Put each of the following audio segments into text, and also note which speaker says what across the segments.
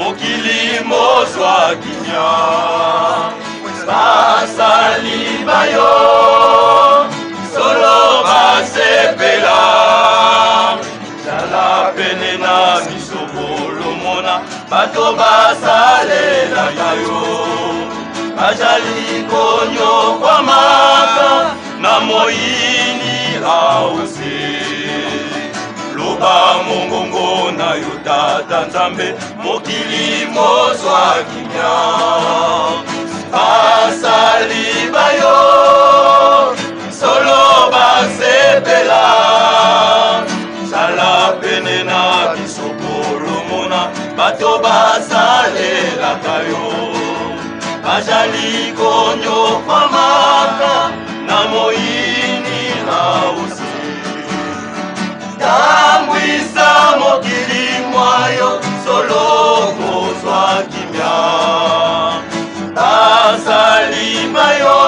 Speaker 1: mokili mozwa kimia basali bayo solo basepela zala pene na biso bolomona bato basalelaka yo bazali konyokwamaka na moyini ausi loba mongongo na yo tata nzambe mokili mozwa kimia basali bayo solo basepela zala pene na biso bolomona bato basalelaka yo bazali konyokwamaka na moyini ausi tambwisa mokili mwayo solo kozwa kimia basali bayo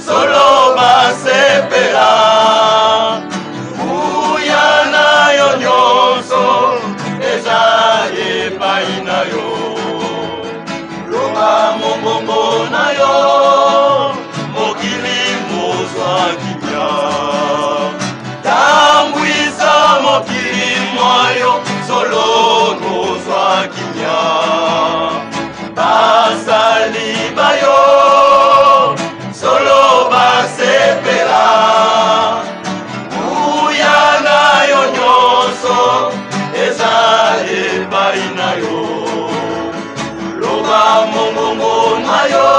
Speaker 1: solo basepela buya na yo nyonso eza epai na yo loba mongongo na yo mokili mozwa kimia tambwisa mokili mwayo solo kozwa kimia basali bayo solo basepela buya na yo nyonso eza epai na yo loba mongongo na yo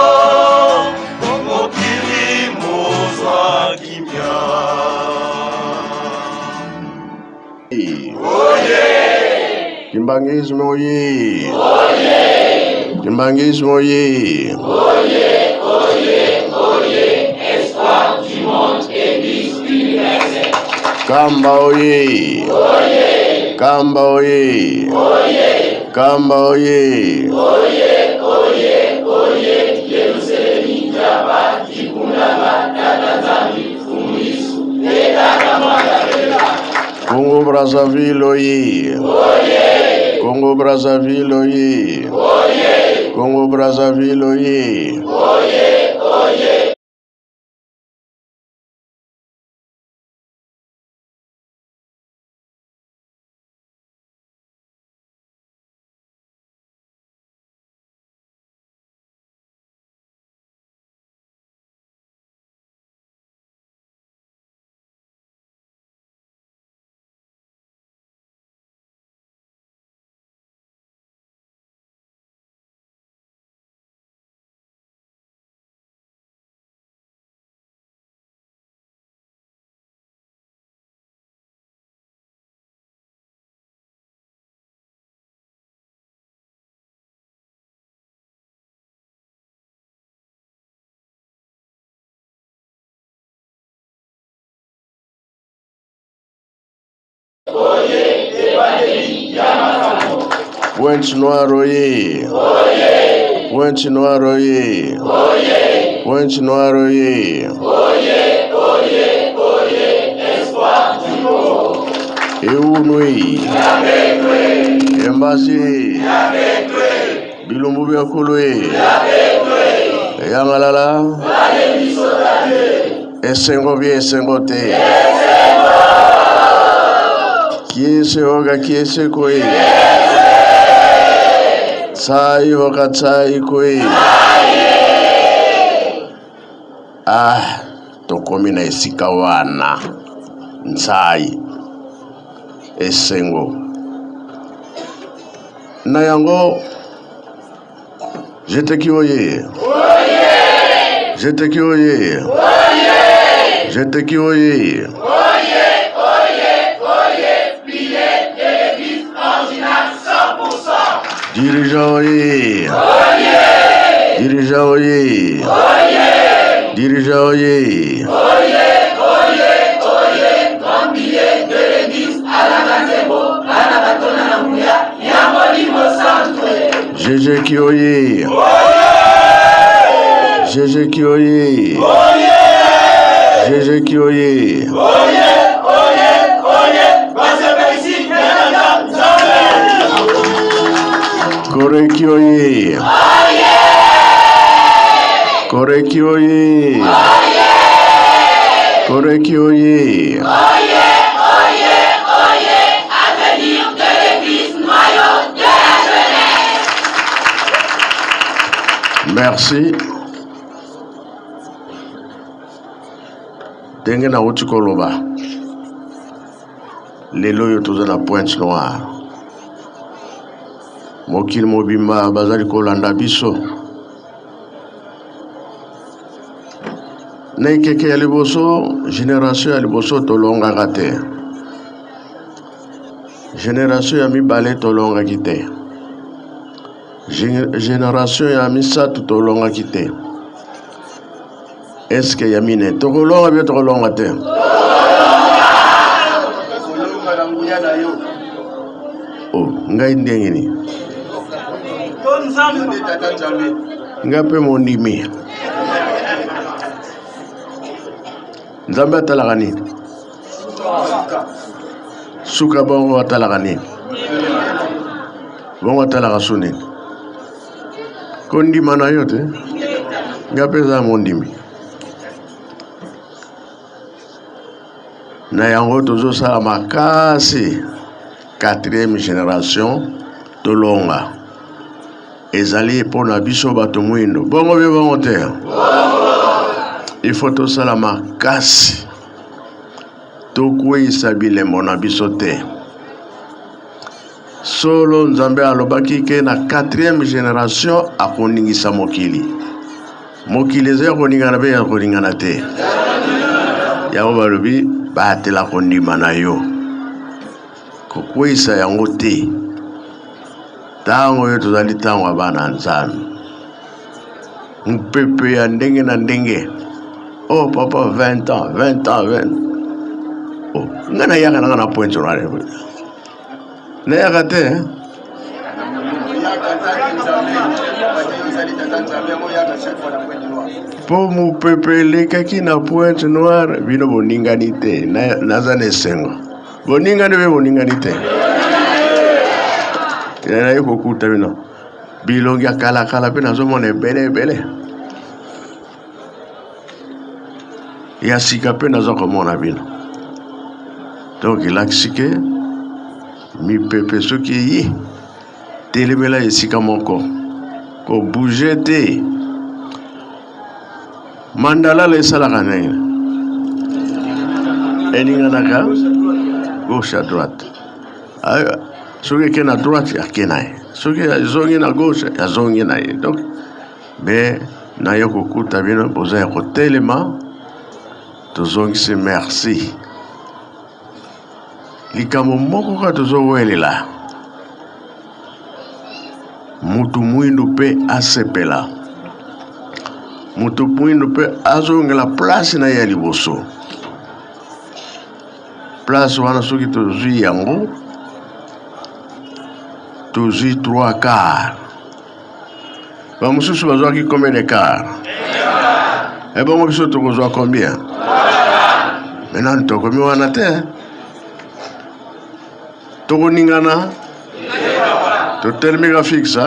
Speaker 1: mokili mozwa kimia. Oye!
Speaker 2: Kimbangismo oye! Oye! Kimbangismo oye!
Speaker 3: Oye, oye, oye, espoir du monde église universelle.
Speaker 2: Kamba oye!
Speaker 3: Oye!
Speaker 2: Kamba oye!
Speaker 3: Oye!
Speaker 2: Kamba oye!
Speaker 3: Oye, oye, oye, Yerusalemu jaba, Ikundaba, Tata Nzambi, Fumuisu, Tata Mwakabela.
Speaker 2: Congo Brazzaville oye!
Speaker 3: Oye!
Speaker 2: Congo Brazzaville oye!
Speaker 3: Oye!
Speaker 2: Congo Brazzaville oye!
Speaker 3: Oye, oye.
Speaker 2: Pointe Noire oye!
Speaker 3: Oye!
Speaker 2: Pointe Noire oye!
Speaker 3: Oye!
Speaker 2: Pointe Noire oye!
Speaker 3: Oye, oye, oye, espoir du monde.
Speaker 2: Eunui!
Speaker 3: Yabekwe!
Speaker 2: Embasi!
Speaker 3: Yabekwe!
Speaker 2: Bilumbu Biakulwe!
Speaker 3: Yabekwe!
Speaker 2: Yangalala!
Speaker 3: Vale Misotane!
Speaker 2: Esengo bie esengo te!
Speaker 3: Esengo!
Speaker 2: Kiese hoga kiese kwe! Tsai hoga tsai kwe! Tokomi na esika wana ntsai esengo na yango jeteki oye! Jeteki oye! Jeteki oye! Dirigeant oye! Dirigeant oye! Dirigeant oye!
Speaker 3: Grand billet de l'église à la Gazebo, à la Batona Namuya, Yamolimo Centre.
Speaker 2: Jéjé qui oye! Jéjé qui oye! Jéjé qui oye!
Speaker 3: Oye,
Speaker 2: Koreki oye! Koreki oye! Koreki oye!
Speaker 3: Avenir de l'église noyau de la jeunesse.
Speaker 2: Merci. Ndenge na uti koloba lelo yo toza na Pointe Noire mokili mobimba bazali kolanda biso na ekeke ya liboso génération ya liboso tolongaka te génération ya mibale tolongaki te génération ya misato tolongaki te est-ce que ya mine tokolonga bia tokolonga te oh ngai ndenge ni nga pe mondimi nzambe atalaka nini suka bongo atalaka nini bongo atalaka su nini ko ndima na yo te nga pe za mondimi na yango tozosala makasi 4e génération tolonga ezali mpona biso bato mwindo bongo bie bongo te il faut tosala makasi tokweyisa bilembo na biso te solo nzambe alobaki ke na 4e génération akoningisa mokili eza ya koningana mpe ya koningana te yango balobi batela kondima na yo kokweyisa yango te ntango yo tozali ntango ya bana nzambe mpepe ya ndenge na ndenge oh papa 20 ans oh nga nayaka nanga na Pointe Noire nayaka te po mopepe elekaki na Pointe Noire bino boningani te naza na esengo boningani mpe boningani te naye kokuta bino bilongi ya kalakala mpe nazomona ebele ya sika mpe naza komona bino donc elakisi ke mipepe soki eyi telemela esika moko kobouge te mandalala esalaka nini eninganaka gauche à droite soki eke na droite ake na ye soki azongi na gauche azongi na ye donc me naye kokuta bino boza ya kotelema tozongisi merci likambo moko ka tozowelela mutu mwindu mpe asepela mutu mwindu mpe azongela place na ye ya liboso place wana soki tozwi yango tozwi 3 quarts bamosusu bazwaki combien de quarts ebongo biso tokozwa combien maintenant tokomi wana te tokoningana totelemika fixe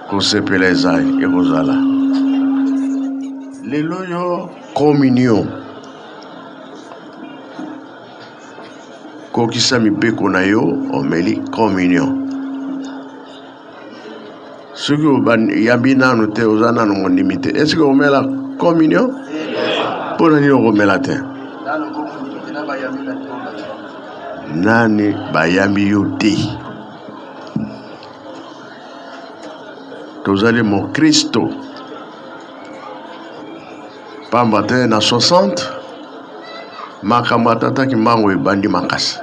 Speaker 2: kosepela ezali ekozala lelo yo communion kokisa mibeko na yo omeli communion soki oyambi nanu te oza nanu mondimi te est ce que omela communion mpona nini okomela te nani bayambi yo te tozali mokristo pamba te na 60 makambo atataki mbango ebandi makasi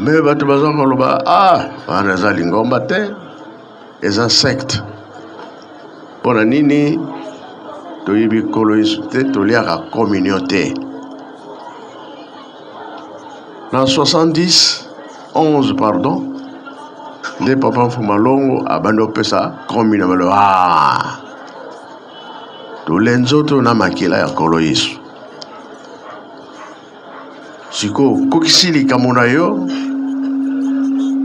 Speaker 2: me bato baza koloba wana eza lingomba te eza secte mpona nini toyebi kolo yesu te toliaka communion te na 11 pardon nde papa mfuma longo abandi opesa communion balo tole nzoto na makila ya kolo yesu siko kokisili kamona yo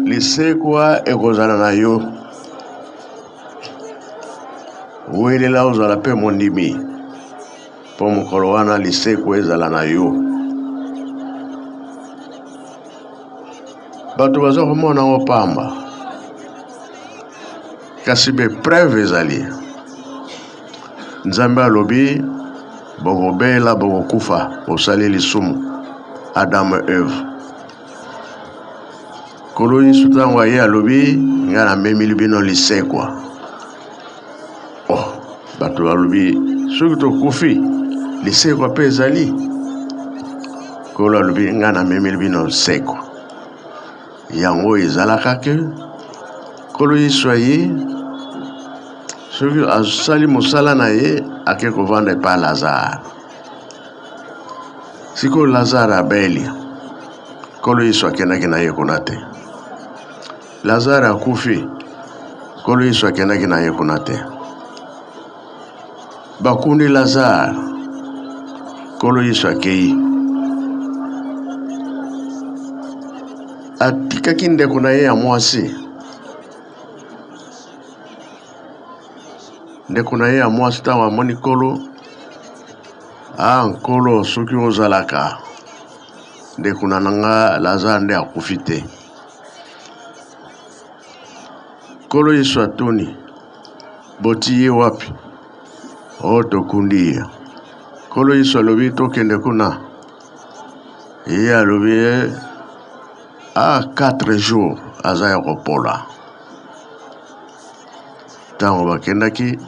Speaker 2: lisekwa ekozala na yo welela ozala pe mondimi po mokolo wana lisekwa ezala na yo bato baza komona ngo pamba kasi be preuve ezali nzambe alobi bokobela bokokufa osali lisumu Adam et Eve kolo Yesu ntango aye alobi nga namemeli bino lisekwa bato balobi soki tokufi lisekwa mpe ezali kolo alobi nga namemeli bino lisekwa yango ezalaka ke kolo Yesu aye soki asali mosala na ye ake kovanda epa Lazare siko Lazare abeli kolo Yesu akendaki na ye kuna te Lazare akufi kolo Yesu akendaki na ye kuna te bakundi Lazare kolo Yesu akei atikaki ndeko na ye ya mwasi ndeko na ye ya mwasi ntango amoni kolo nkolo soki ozalaka ndeko na nanga Lazare nde akufi te kolo Yesu atuni boti ye wapi tokundi ye kolo Yesu alobi tokende kuna ye alobi 4 jours aza ya kopola ntango bakendaki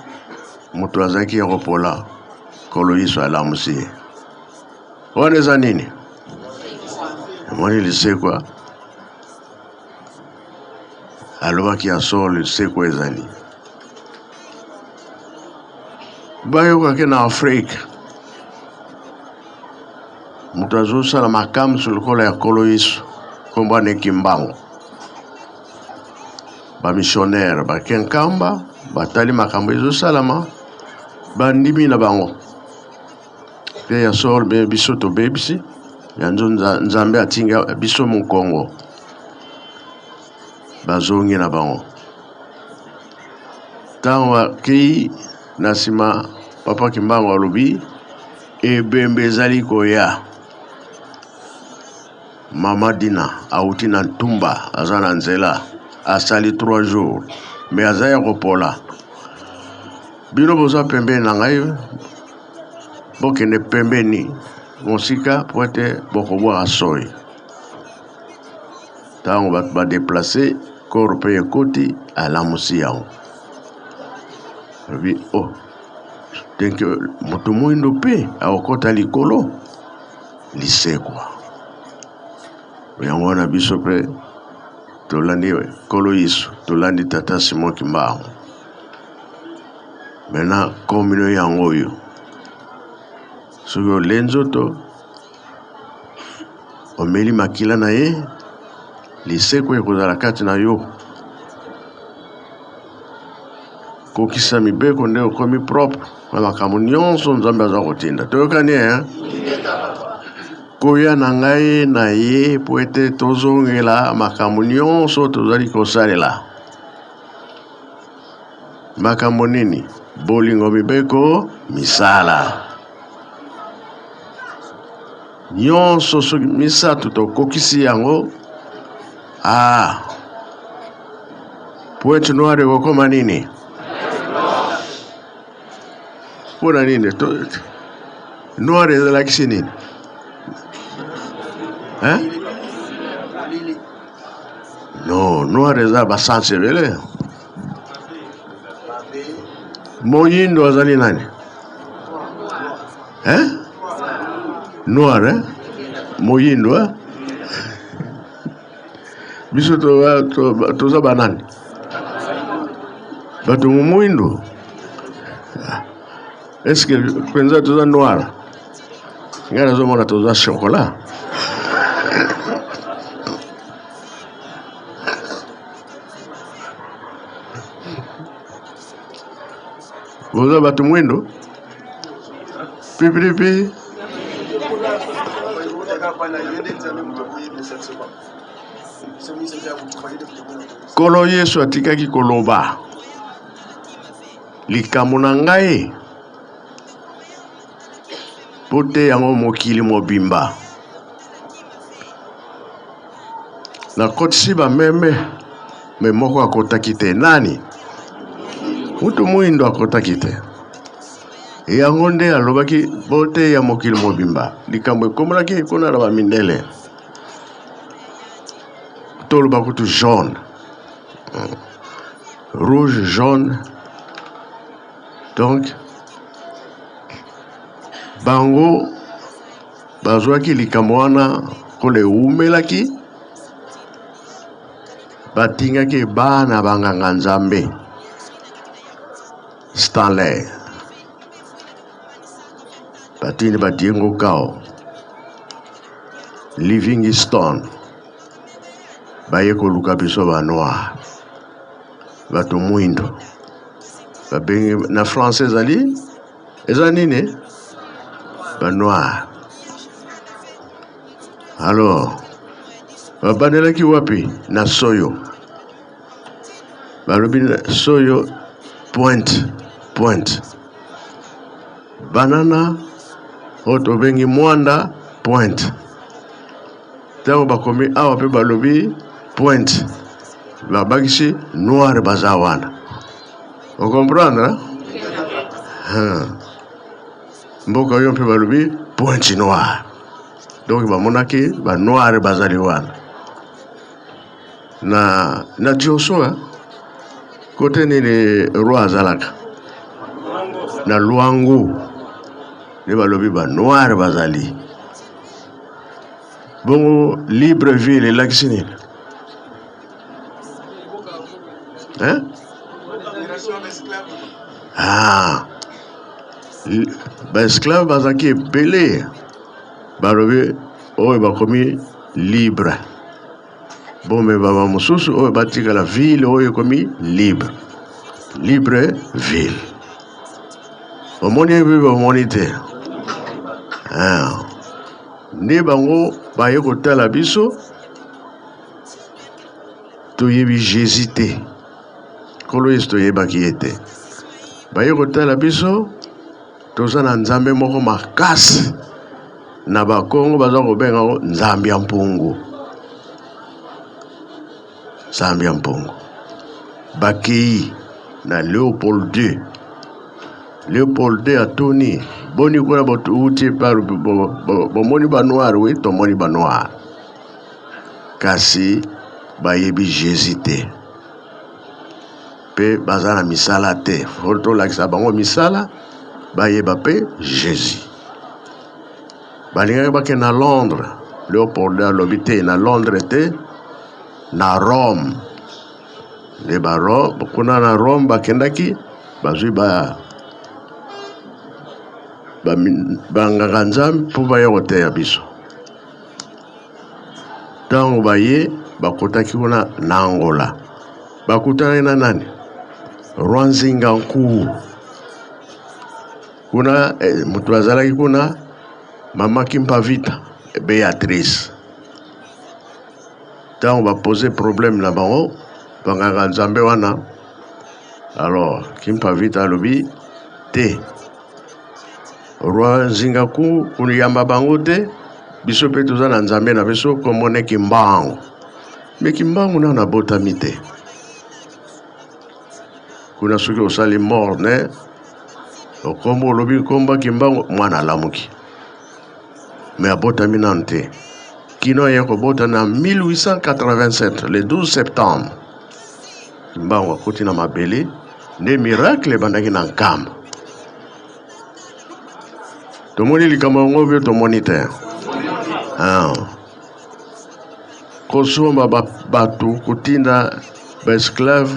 Speaker 2: moto azalaki ya kopola kolo Yesu alamusi ye wana eza nini emoni lisekwa alobaki asolo lisekwa ezali bayokaki na Afrika moto azosala makambo lokola ya kolo Yesu kombo wana Kimbangu bamissionnaire bakenkamba batali makambo ezosalama bandimi na bango pe ya sor be biso to bebisi yanzo nzambe atinga biso mu Kongo bazongi na bango tanwa ki nasima papa Kimbangu alobi ebembe ezali koya Mama Dina auti na ntumba aza na nzela asali 3 jours mais aza ya kopola bino boza pembeni na ngai bokende pembeni mosika po ete bokobwaka soi ntango bato badeplace koro mpe ekoti alamusi yango alobi tenke moto moyindo mpe akokota likolo lisekwa yango wana biso mpe tolandi kolo Yesu tolandi tata Simon Kimbangu mena komino yango oyo soki ole nzoto omeli makila na ye lisekwa ekozala kati na yo kokisa mibeko nde okomi propre na makambo nyonso nzambe aza kotinda toyokani koya na ngai na ye po ete tozongela makambo nyonso tozali kosalela makambo nini bolingo mibeko misala nyonso soki misato tokokisi yango pointe noire ekokoma nini mpona nini noire ezalakisi nini non noire eza basanse ebele moyindo azali nani noire moyindo biso toza banani bato moyindo est-ce que penza toza noire ngai nazomona toza chocolat boza bato mwindo pipipi Kolo Yesu atikaki koloba likambo na ngai pote yango mokili mobimba na kotisi bameme me moko akotaki te. Nani? Mutu muindo akotaki te. Yango nde alobaki pote ya mokili mobimba likambo ekomolaki kuna na bamindele toloba kutu jaune, rouge, jaune. Donc bango bazwaki likambo wana kole umelaki batingaki bana banganga nzambe Stanley batini batiengo kao Livingstone baye koluka biso banoir bato mwindo babengi na français eza nini banoir. Alors babandelaki wapi? Na Soyo. Balobi na Soyo point banana oto bengi mwanda point. Tango bakomi awa pe balobi point babakisi noir bazawana. On comprendre? Mboka yo pe balobi point noir. Donc bamonaki ba noir bazali wana. Na Joshua kote ni roi azalaka na Luangu ne balobi ba noir bazali. Bongo Libreville lakisini. Ba esclave bazaki belé balobi oyo bakomi libre. Bon me baba mususu oyo batika la ville oyo komi libre ville. Omoni bibo monite. Ne bango baye kotala biso toyebi Jésus te. Kolo Yesu toyebaki ete baye kotala biso toza na nzambe moko makasi na bakongo baza kobenga nzambe ya mpungu. Nzambe ya mpungu bakei na Léopold II atoni boni kuna botuti par bomoni ba noir we tomoni ba noir kasi bayebi Jésus te pe bazana misala te foto lakisa bango misala bayeba pe Jésus. Balingaki bake na Londres Léopold alobi te na Londres te na Rome le baro kuna na Rome bakendaki bazwi banganga nzambe mpo baye koteya biso. Ntango baye bakotaki kuna na Angola bakutana na nani? Rwanzinga nkuu kuna mutu azalaki kuna mama Kimpavita Beatrice. Ntango bapose problème na bango banganga nzambe wana, alors Kimpavita alobi te Rwanzinga nkuu kuniyamba bango te biso pe toza na nzambe na biso komone Kimbangu. Me Kimbangu na botami te kuna soki osali mort ne okombo olobi komba Kimbangu mwana alamuki me abotami nanu te kino ye kobota na 1887 le 12 septembre Kimbangu akoti na mabele nde miracle ebandaki na nkamba. Tomoni likambo yango byo tomoni te. Kosomba bato kotinda ba esclave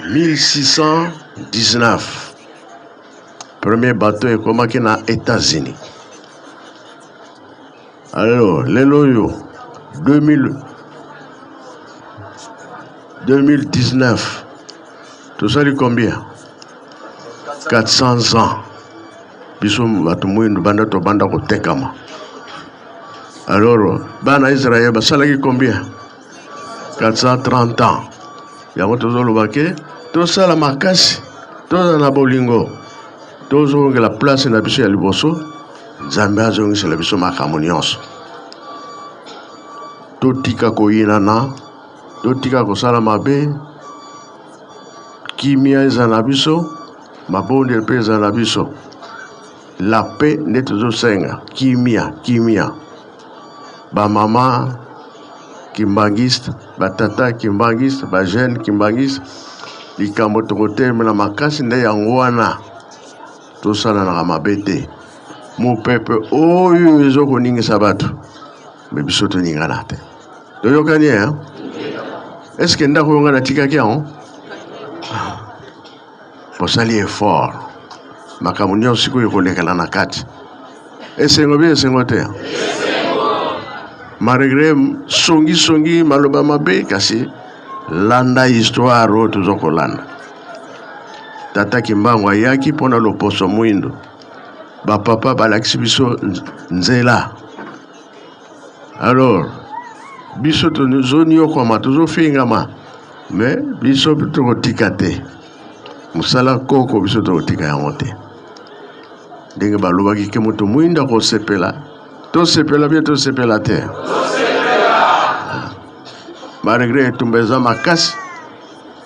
Speaker 2: 1619 premier bateau ekomaki na États-Unis. Alors lelo yo 2019 tosali combien? 400 ans biso bato mwindo banda to banda kotekama Alors, bana Israël basalaki combien? 430 ans. Yango tozolobake tosala makasi tozala na bolingo tozongela place na biso ya liboso Nzambe azongisela biso makambo nyonso. Totika koyinana, totika kosala mabe, kimia eza na biso, mabonde mpe eza na biso. La paix nde tozosenga, kimia. Ba mama kimbangiste, ba tata kimbangiste, ba jeune kimbangiste, likambo tokotelema na makasi nde yango wana tosala na mabe te. Mopepe oyo ezokoningisa bato me biso toningana te. Toyokani est-ce que ndako yonga na tikaki yango? Posali effort makambo nyonso sikoyo ekolekela na kati. Esengo bi esengo te. Malgré songi maloba mabe kasi landa histoire oyo tozokolanda. Tata Kimbangu ayaki mpona loposo mwindo. Bapapa balakisi biso nzela. Alors biso tozoni okoma tozofingama mais biso tokotika te. Musala koko biso tokotika yango te. Ndenge balobaki ke moto mwinda kosepela tosepela bie tosepela te. Malgré tumbeza makasi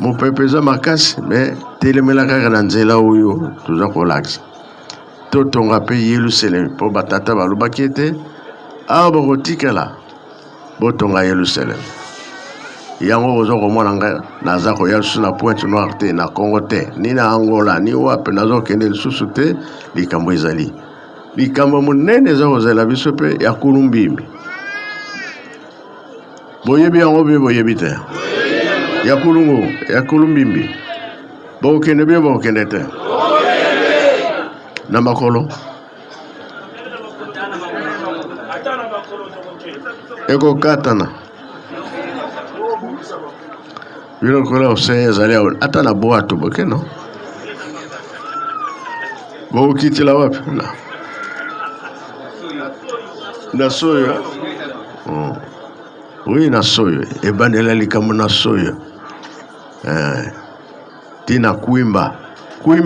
Speaker 2: mopepe eza makasi mais telemela kaka na nzela oyo toza kolakisa. Totonga pe Yerusalem po batata balobaki ete awa bakotikela botonga Yerusalem. Yango ozokomona nga naza koya lisusu na Pointe Noire te, na Congo te, ni na Angola, ni wape nazokende lisusu te. Likambo ezali likambo monene eza kozala biso pe ya kulumbimbi. Boyebi yango be boyebi te ya kulungu ya kulumbimbi. Bokende be bokende te na makolo eko katana bino kola oseye zali ata na boato bokeno bokitila wapi na soya oui na soya ebandela likambo na soya tina kuimba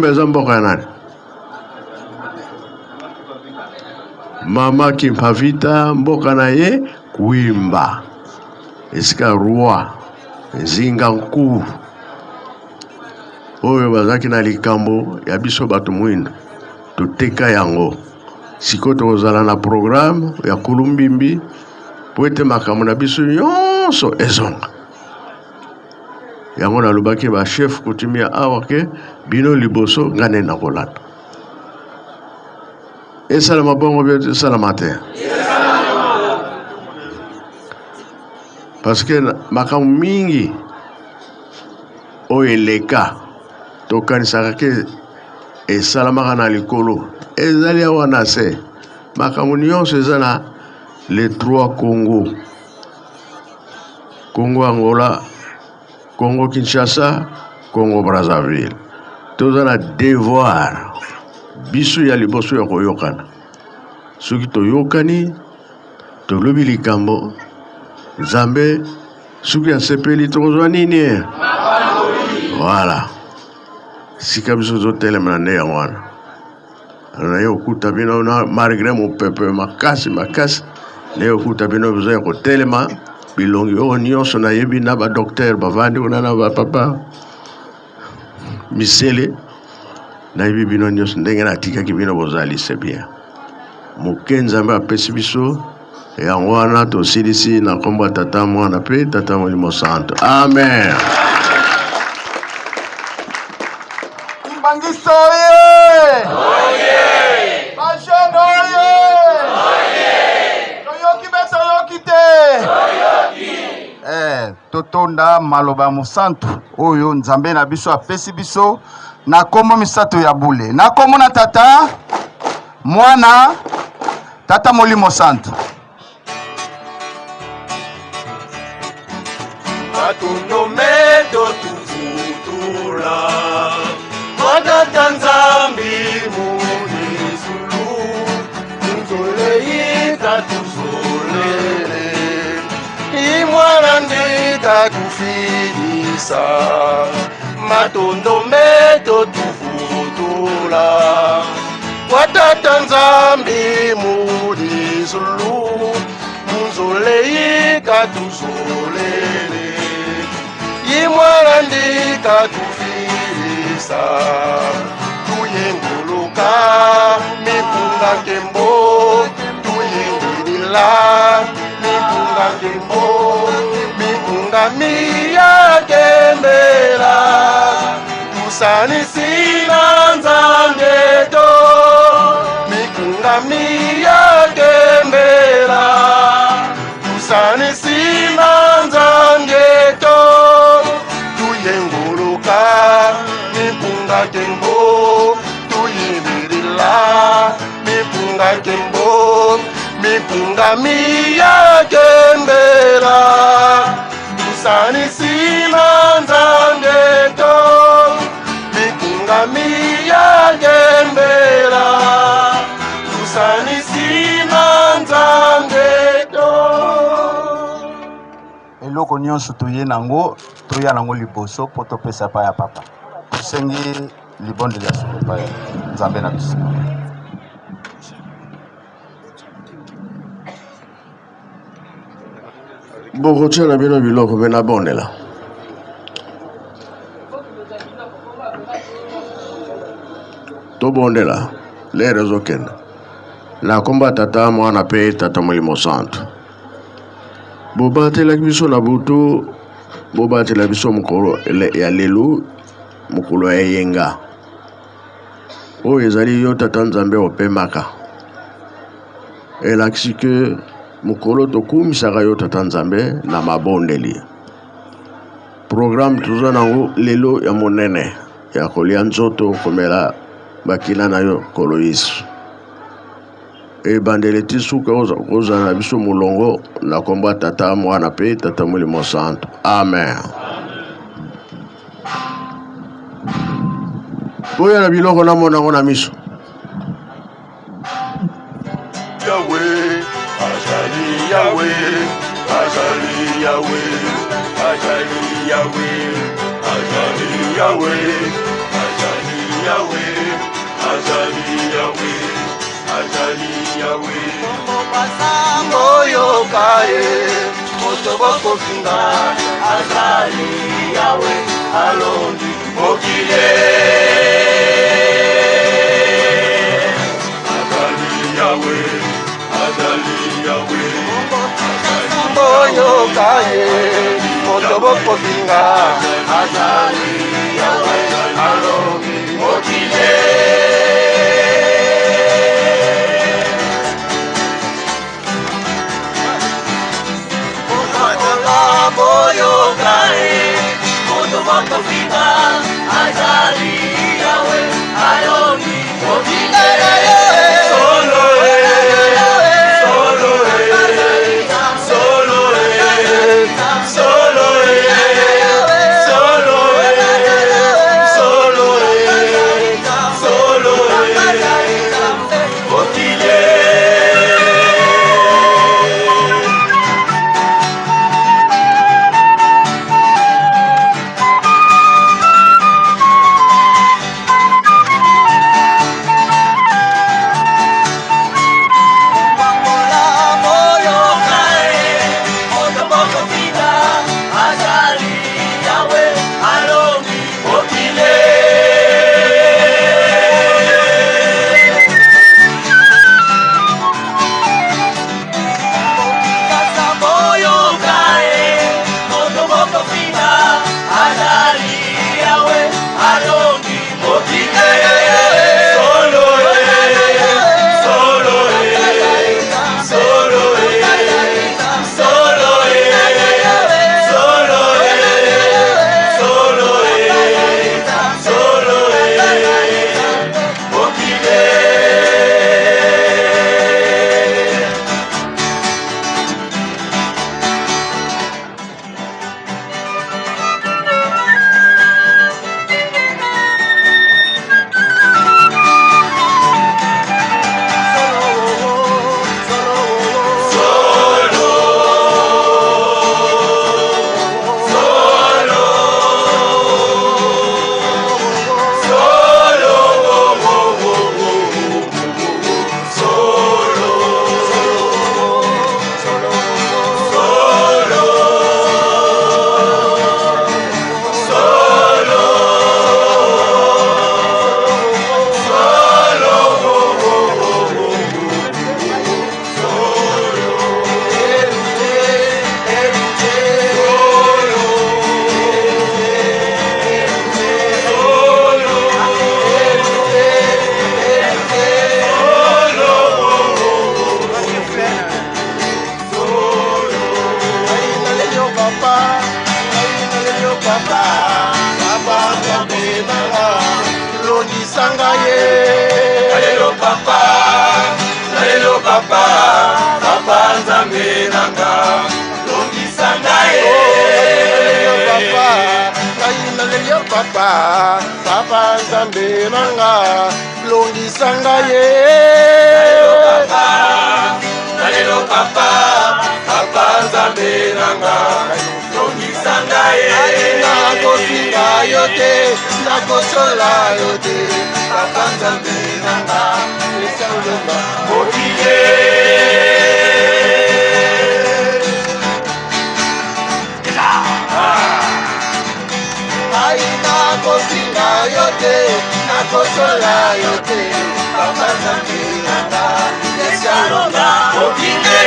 Speaker 2: eza mboka ya nani? Mama Kimpavita mboka na ye kuimba esika roi zinga nkuu oyo bazaki na likambo ya biso bato mwindo toteka yango. Siko tokozala na programme ya kulumbimbi po ete makambo na biso nyonso ezonga. Yango nalobaki ba chef kutumia awa ke bino liboso ngane na kolata. Esalama bongo bia esalama te. Parce que makambo mingi oyo eleka tokanisaka ke esalamaka na likolo ezali awa na se. Makambo nyonso eza na les trois Congo. Congo Angola, Congo Kinshasa, Congo Brazzaville. Toza na devoir biso ya liboso ya koyokana. Soki toyokani tolobi likambo Nzambe soki asepeli tokozwa nini? Voilà. Sika biso zotelema na nde yango wana. Na okuta bino na malgré mon peuple makasi na okuta bino besoin kotelema bilongi oyo nyonso nayebi na ba docteur bavandi kuna na ba papa misele nayebi bino nyonso ndenge natikaki bino bozali c'est bien. Moke Nzambe apesi biso yango wana tosilisi na kombo tata mwana pe tata Molimo Santo. Amen.
Speaker 4: Kimbangiso oye! Oye! Basheno oye! Oye! Toyoki be toyoki te! Toyoki! Totonda maloba mosantu oyo Nzambe na biso apesi biso na kombo misato ya bule. Na kombo na tata mwana tata Molimo Santo.
Speaker 1: Atunometo tuzutula Wadata Nzambi munisulu Tuzole ita tuzole katufilisa matondo meto tuvutula watata nzambi mulizulu munzoleyi katuzolele yimwalandi katufilisa tuyenguluka mipunga kembo tuyengilila mipunga kembo mipunga miyakembela tusanisina nzambeto mipunga miyakembela tusanisina nzambeto tuyenguluka mipunga kembo tuyimilila mipunga kembo mipunga miyakembela tusanisina nzambeto mipunga miyakembela tusanisina nzambeto.
Speaker 4: Eloko nyonso toye nango toya nango liboso po topesa pa ya papa tosengi libondeli ya solo pa ya nzambe na biso.
Speaker 2: bokotia na bino biloko mpe nabondela tobondela lere ezokende na kombo ya tata mwana mpe tata molimo santu bobatelaki biso na butu bobatela biso mokolo ya lelo mokolo ya eyenga oyo ezali yo tata nzambe opemaka elakisi ke mokolo tokumisaka yo tata nzambe na mabondeli programme toza nango lelo ya monene ya kolia nzoto komela bakila na yo kolo yesu ebandeli ti suka kozala na biso molongo na kombo ya tata mwana mpe tata molimo santu amen. boya na biloko namonango na miso
Speaker 1: Yahweh, Ajali Yahweh, Ajali Yahweh, Ajali Yahweh, Ajali Yahweh, Ajali Yahweh, Ajali Yahweh, Ajali Yahweh. Moyo kae, motoboko finga, Ajali Yahweh, alondi mokile. Moyo kaye, motoboko finga, Ajali Yahweh, alomi mokile. Moyo kaye, motoboko finga, Ajali Yahweh, alomi mokile.
Speaker 4: sangaye.
Speaker 1: Nalelo papa, papa nzambe nanga, longi sangaye.
Speaker 4: Nalelo papa, papa nzambe nanga, longi sangaye.
Speaker 1: Nalelo papa, papa nzambe nanga, longi sangaye.
Speaker 4: Nakosinga yote, nakosola yote, papa nzambe nanga, esalonga
Speaker 1: mokile.
Speaker 4: Nakosinga yote, nakosola yote, papa nzambe nanga, esalonga mokile.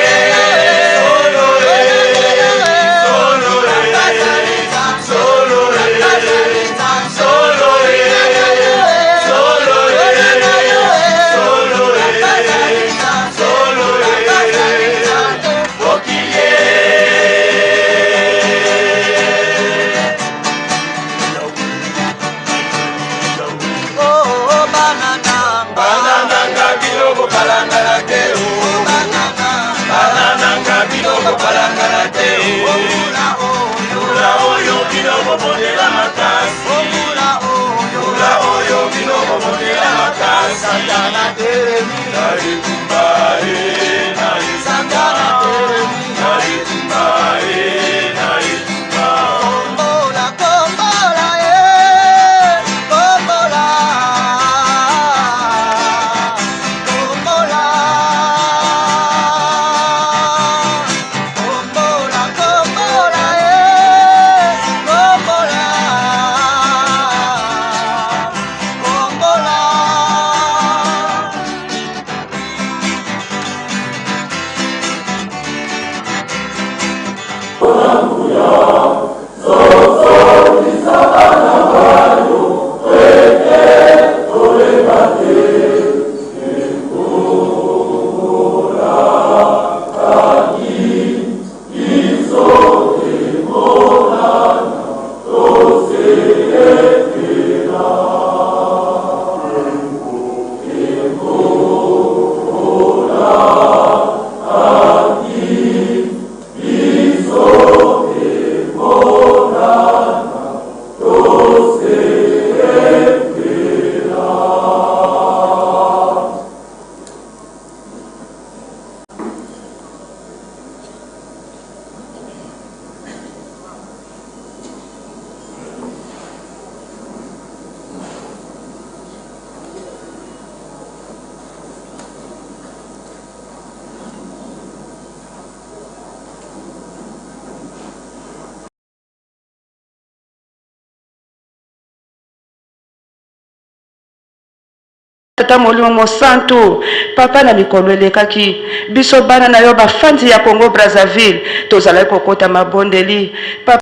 Speaker 5: Tata Molimo Santo, papa na mikolo elekaki, biso bana na yo bafandi ya Congo Brazzaville, tozalaki kokota mabondeli, papa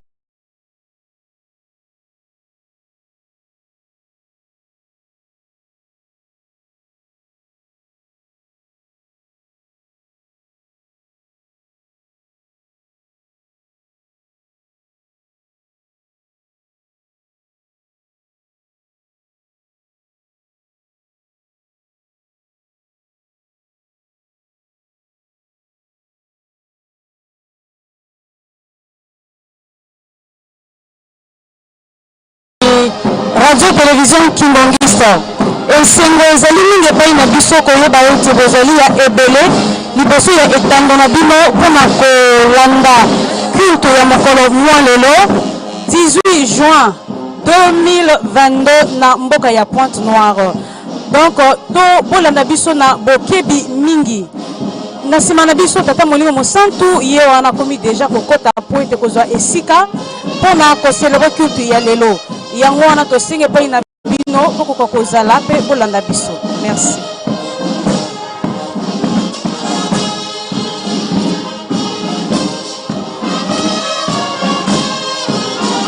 Speaker 6: Radio Télévision Kimbangista esengo ezali mingi epai na biso koyeba ete bozali ya ebele liboso ya etando na bino mpona kolanda culte ya mokolo mwa lelo 18 juin 2022 na mboka ya Pointe Noire. Donc to bolanda biso na bokebi mingi na sima na biso Tata Molimo Santo ye wana komi deja kokota pointe kozwa esika mpona koselebre culte ya lelo yango wana tosinge epai na bino poko kozala pe bolanda biso. Merci.